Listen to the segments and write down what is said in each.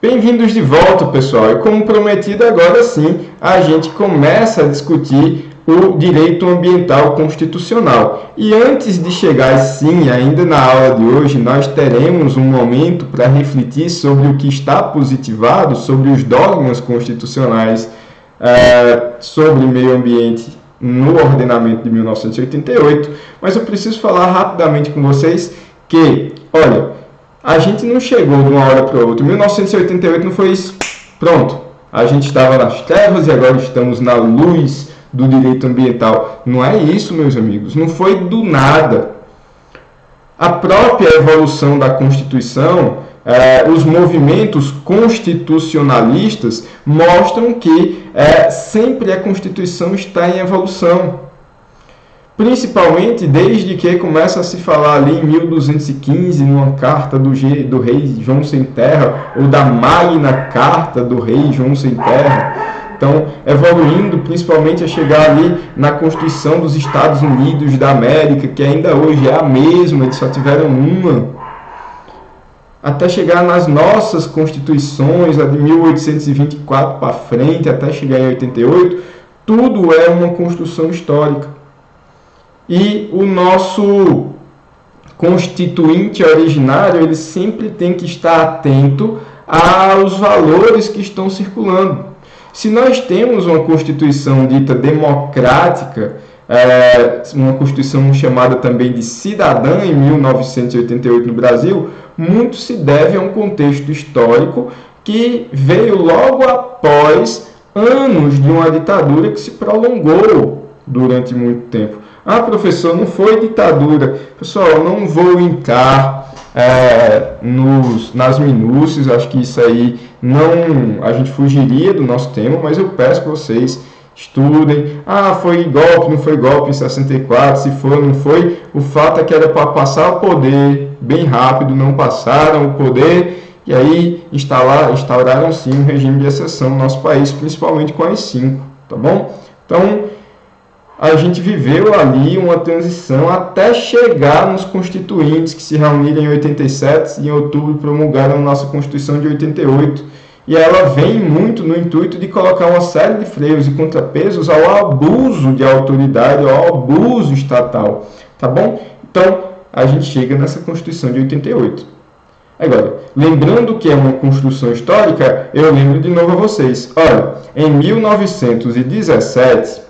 Bem-vindos de volta, pessoal. E como prometido, agora sim, a gente começa a discutir o direito ambiental constitucional. E antes de chegar, sim, ainda na aula de hoje, nós teremos um momento para refletir sobre o que está positivado, sobre os dogmas constitucionais sobre meio ambiente no ordenamento de 1988. Mas eu preciso falar rapidamente com vocês que, olha, a gente não chegou de uma hora para outra. 1988 não foi isso. Pronto. A gente estava nas trevas e agora estamos na luz do direito ambiental. Não é isso, meus amigos. Não foi do nada. A própria evolução da Constituição, os movimentos constitucionalistas mostram que sempre a Constituição está em evolução. Principalmente desde que começa a se falar ali em 1215, numa carta do rei João Sem Terra, ou da Magna Carta do rei João Sem Terra. Então, evoluindo principalmente a chegar ali na Constituição dos Estados Unidos da América, que ainda hoje é a mesma, eles só tiveram uma. Até chegar nas nossas constituições, a de 1824 para frente, até chegar em 88, tudo é uma construção histórica. E o nosso constituinte originário, ele sempre tem que estar atento aos valores que estão circulando. Se nós temos uma Constituição dita democrática, uma Constituição chamada também de cidadã em 1988 no Brasil, muito se deve a um contexto histórico que veio logo após anos de uma ditadura que se prolongou durante muito tempo. Ah, professor, não foi ditadura. Pessoal, eu não vou entrar nas minúcias, acho que isso aí a gente fugiria do nosso tema, mas eu peço que vocês estudem. Ah, foi golpe, não foi golpe em 64, se foi, não foi. O fato é que era para passar o poder bem rápido, não passaram o poder, e aí instauraram sim um regime de exceção no nosso país, principalmente com as 5, tá bom? Então, a gente viveu ali uma transição até chegar nos constituintes que se reuniram em 87 e em outubro promulgaram a nossa Constituição de 88. E ela vem muito no intuito de colocar uma série de freios e contrapesos ao abuso de autoridade, ao abuso estatal. Tá bom? Então, a gente chega nessa Constituição de 88. Agora, lembrando que é uma construção histórica, eu lembro de novo a vocês. Olha, em 1917...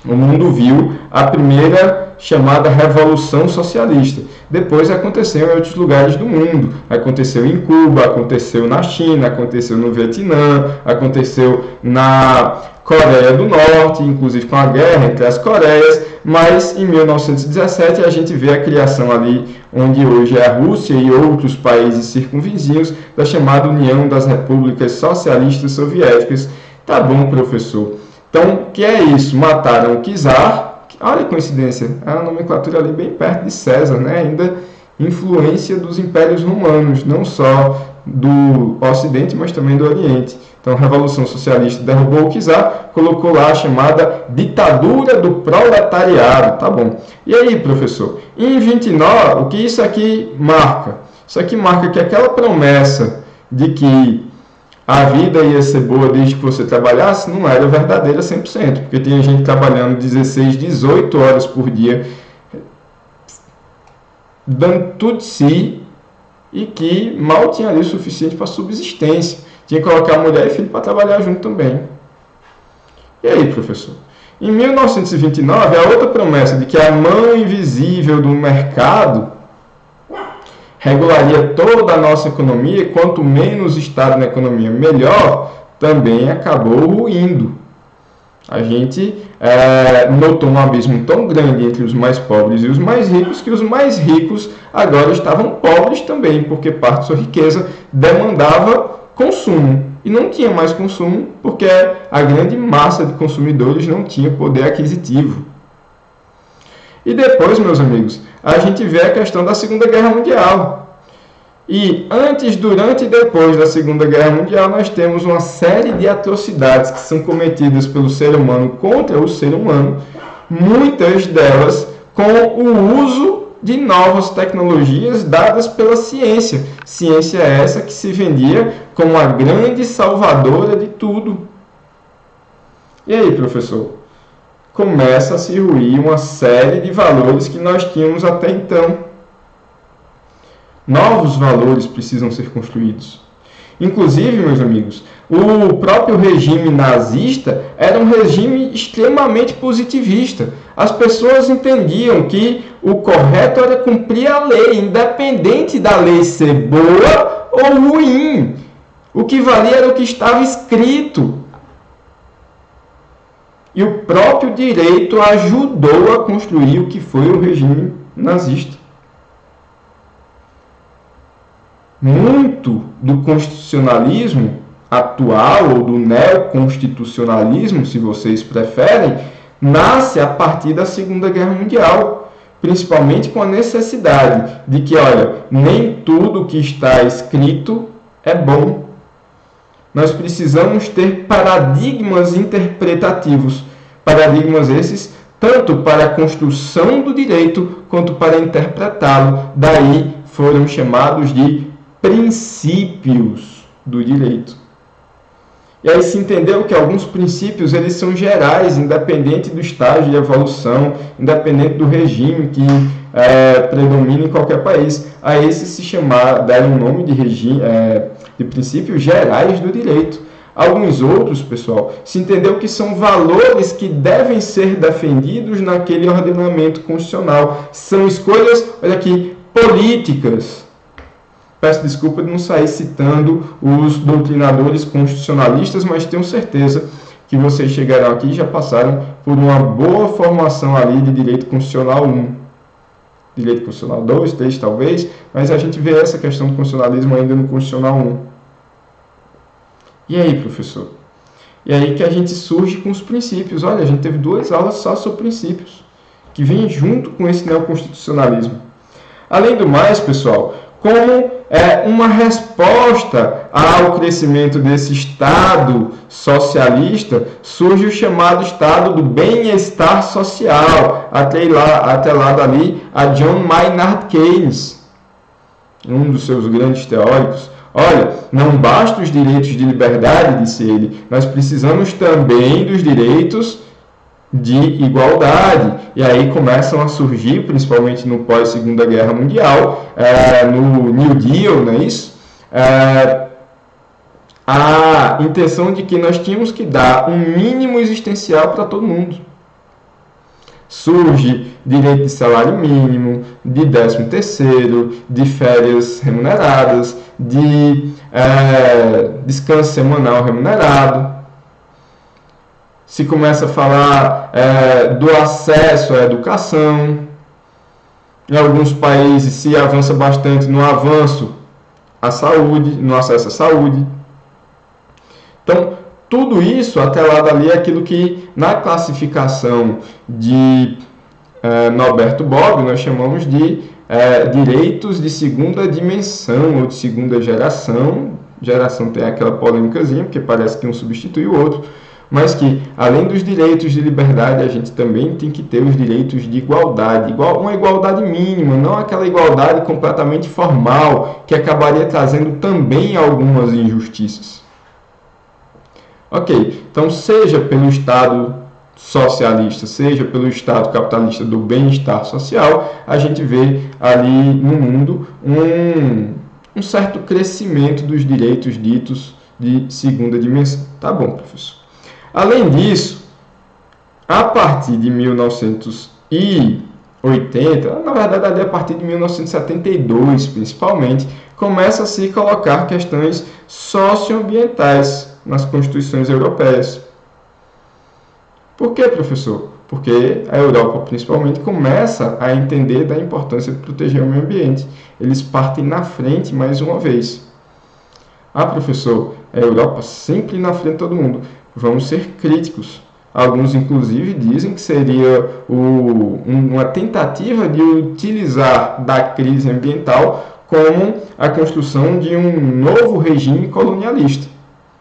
o mundo viu a primeira chamada Revolução Socialista. Depois aconteceu em outros lugares do mundo. Aconteceu em Cuba, aconteceu na China, aconteceu no Vietnã, aconteceu na Coreia do Norte, inclusive com a guerra entre as Coreias. Mas em 1917 a gente vê a criação ali, onde hoje é a Rússia e outros países circunvizinhos, da chamada União das Repúblicas Socialistas Soviéticas. Tá bom, professor. Então, o que é isso? Mataram o czar. Olha a coincidência, a nomenclatura ali bem perto de César, né? Ainda influência dos impérios romanos, não só do Ocidente, mas também do Oriente. Então, a Revolução Socialista derrubou o czar, colocou lá a chamada ditadura do proletariado. Tá bom. E aí, professor? Em 29, o que isso aqui marca? Isso aqui marca que aquela promessa de que a vida ia ser boa desde que você trabalhasse, não era verdadeira 100%, porque tinha gente trabalhando 16, 18 horas por dia, dando tudo de si, e que mal tinha ali o suficiente para subsistência. Tinha que colocar mulher e filho para trabalhar junto também. E aí, professor? Em 1929, a outra promessa de que a mão invisível do mercado regularia toda a nossa economia, e quanto menos Estado na economia, melhor, também acabou ruindo. A gente notou um abismo tão grande entre os mais pobres e os mais ricos, que os mais ricos agora estavam pobres também, porque parte de sua riqueza demandava consumo. E não tinha mais consumo, porque a grande massa de consumidores não tinha poder aquisitivo. E depois, meus amigos, a gente vê a questão da Segunda Guerra Mundial. E antes, durante e depois da Segunda Guerra Mundial, nós temos uma série de atrocidades que são cometidas pelo ser humano contra o ser humano, muitas delas com o uso de novas tecnologias dadas pela ciência. Ciência essa que se vendia como a grande salvadora de tudo. E aí, professor? Começa a se ruir uma série de valores que nós tínhamos até então. Novos valores precisam ser construídos. Inclusive, meus amigos, o próprio regime nazista era um regime extremamente positivista. As pessoas entendiam que o correto era cumprir a lei, independente da lei ser boa ou ruim. O que valia era o que estava escrito. E o próprio direito ajudou a construir o que foi o regime nazista. Muito do constitucionalismo atual, ou do neoconstitucionalismo, se vocês preferem, nasce a partir da Segunda Guerra Mundial, principalmente com a necessidade de que, olha, nem tudo que está escrito é bom. Nós precisamos ter paradigmas interpretativos, paradigmas esses tanto para a construção do direito quanto para interpretá-lo. Daí foram chamados de princípios do direito. E aí se entendeu que alguns princípios eles são gerais, independente do estágio de evolução, independente do regime que predomina em qualquer país. A esses se deram o nome de princípios gerais do direito. Alguns outros, pessoal, se entendeu que são valores que devem ser defendidos naquele ordenamento constitucional. São escolhas, olha aqui, políticas. Peço desculpa de não sair citando os doutrinadores constitucionalistas, mas tenho certeza que vocês chegaram aqui e já passaram por uma boa formação ali de Direito Constitucional 1. Direito Constitucional 2, 3 talvez, mas a gente vê essa questão do constitucionalismo ainda no Constitucional 1. E aí, professor? E aí que a gente surge com os princípios. Olha, a gente teve 2 aulas só sobre princípios, que vêm junto com esse neoconstitucionalismo. Além do mais, pessoal, como uma resposta ao crescimento desse Estado socialista, surge o chamado Estado do bem-estar social, atrelado ali a John Maynard Keynes, um dos seus grandes teóricos. Olha, não basta os direitos de liberdade, disse ele, nós precisamos também dos direitos de igualdade. E aí começam a surgir, principalmente no pós-Segunda Guerra Mundial, no New Deal, não é isso? A intenção de que nós tínhamos que dar um mínimo existencial para todo mundo. Surge direito de salário mínimo, de 13º, de férias remuneradas, de descanso semanal remunerado. Se começa a falar do acesso à educação. Em alguns países se avança bastante no avanço à saúde, no acesso à saúde. Então, tudo isso atrelado ali é aquilo que na classificação de Norberto Bobbio nós chamamos de direitos de segunda dimensão ou de segunda geração. Geração tem aquela polêmicazinha, porque parece que um substitui o outro. Mas que, além dos direitos de liberdade, a gente também tem que ter os direitos de igualdade. Uma igualdade mínima, não aquela igualdade completamente formal, que acabaria trazendo também algumas injustiças. Ok, então seja pelo Estado socialista, seja pelo Estado capitalista do bem-estar social, a gente vê ali no mundo um certo crescimento dos direitos ditos de segunda dimensão. Tá bom, professor. Além disso, a partir de 1980, na verdade ali a partir de 1972 principalmente, começa a se colocar questões socioambientais nas constituições europeias. Por quê, professor? Porque a Europa principalmente começa a entender da importância de proteger o meio ambiente. Eles partem na frente mais uma vez. Professor, a Europa sempre na frente de todo mundo. Vamos ser críticos. Alguns, inclusive, dizem que seria uma tentativa de utilizar da crise ambiental como a construção de um novo regime colonialista.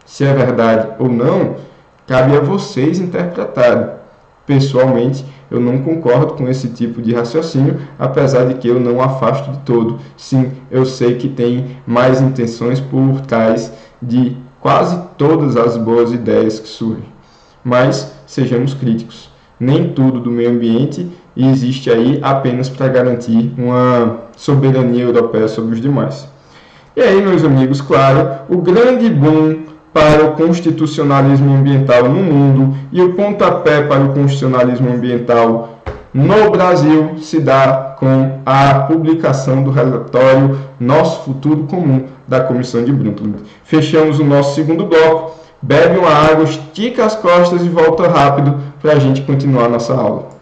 Se é verdade ou não, cabe a vocês interpretarem. Pessoalmente, Eu não concordo com esse tipo de raciocínio, apesar de que eu não afasto de todo. Sim, eu sei que tem mais intenções por trás de quase todas as boas ideias que surgem. Mas sejamos críticos. Nem tudo do meio ambiente existe aí apenas para garantir uma soberania europeia sobre os demais. E aí, meus amigos, claro, o grande boom para o constitucionalismo ambiental no mundo e o pontapé para o constitucionalismo ambiental no Brasil se dá com a publicação do relatório Nosso Futuro Comum da Comissão de Brundtland. Fechamos o nosso segundo bloco. Bebe uma água, estica as costas e volta rápido para a gente continuar a nossa aula.